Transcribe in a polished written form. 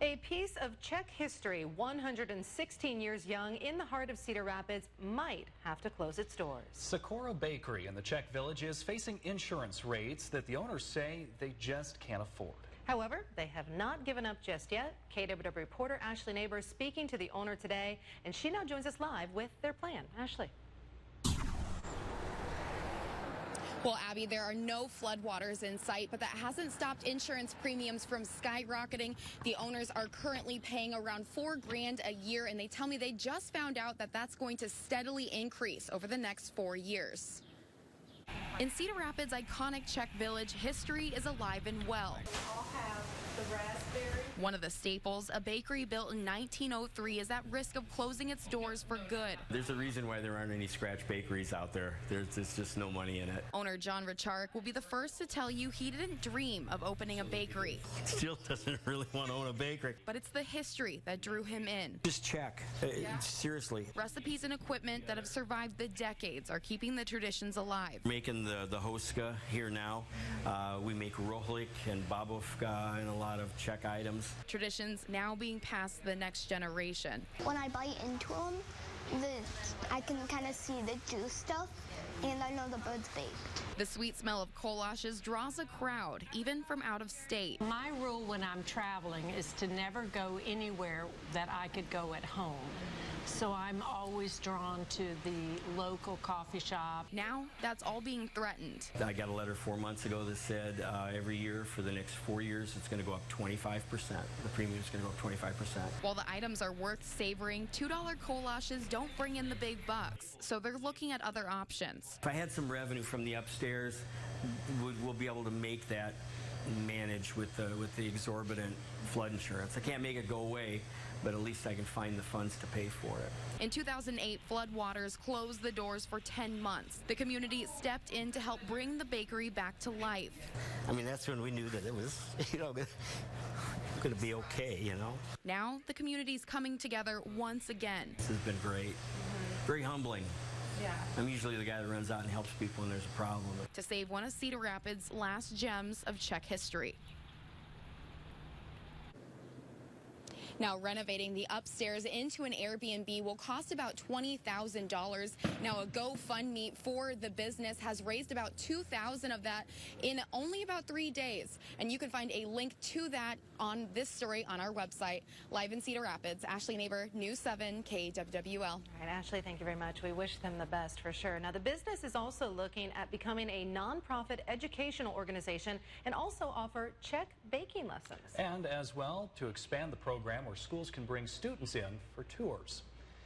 A piece of Czech history, 116 years young, in the heart of Cedar Rapids, might have to close its doors. Sykora Bakery in the Czech Village is facing insurance rates that the owners say they just can't afford. However, they have not given up just yet. KWW reporter Ashley Neighbor speaking to the owner today, and she now joins us live with their plan. Ashley. Well, Abby, there are no floodwaters in sight, but that hasn't stopped insurance premiums from skyrocketing. The owners are currently paying around $4 grand a year, and they tell me they just found out that that's going to steadily increase over the next 4 years. In Cedar Rapids' iconic Czech Village, history is alive and well. All have the raspberry. One of the staples, a bakery built in 1903, is at risk of closing its doors for good. There's a reason why there aren't any scratch bakeries out there. There's just no money in it. Owner John Rocarek will be the first to tell you he didn't dream of opening a bakery. Still doesn't really want to own a bakery. But it's the history that drew him in. Just Czech. Seriously. Recipes and equipment that have survived the decades are keeping the traditions alive. Making the hoska here now. We make rohlik and babovka and a lot of Czech items. Traditions now being passed to the next generation. When I bite into them, I can kind of see the juice stuff, and I know the bird's baked. The sweet smell of colashes draws a crowd, even from out of state. My rule when I'm traveling is to never go anywhere that I could go at home. So I'm always drawn to the local coffee shop. Now, that's all being threatened. I got a letter 4 months ago that said every year for the next 4 years, it's going to go up 25%. The premium is going to go up 25%. While the items are worth savoring, $2 colashes don't bring in the big bucks, so they're looking at other options. If I had some revenue from the upstairs, we'll be able to make that manage with the exorbitant flood insurance. I can't make it go away, but at least I can find the funds to pay for it. In 2008, floodwaters closed the doors for 10 months. The community stepped in to help bring the bakery back to life. I mean, that's when we knew that it was, going to be okay, Now, the community's coming together once again. This has been great. Very humbling. Yeah. I'm usually the guy that runs out and helps people when there's a problem. To save one of Cedar Rapids' last gems of Czech history. Now, renovating the upstairs into an Airbnb will cost about $20,000. Now, a GoFundMe for the business has raised about $2,000 of that in only about 3 days. And you can find a link to that on this story on our website. Live in Cedar Rapids, Ashley Neighbor, News 7 KWWL. All right, Ashley, thank you very much. We wish them the best for sure. Now, the business is also looking at becoming a nonprofit educational organization and also offer Czech baking lessons. And as well, to expand the program where schools can bring students in for tours.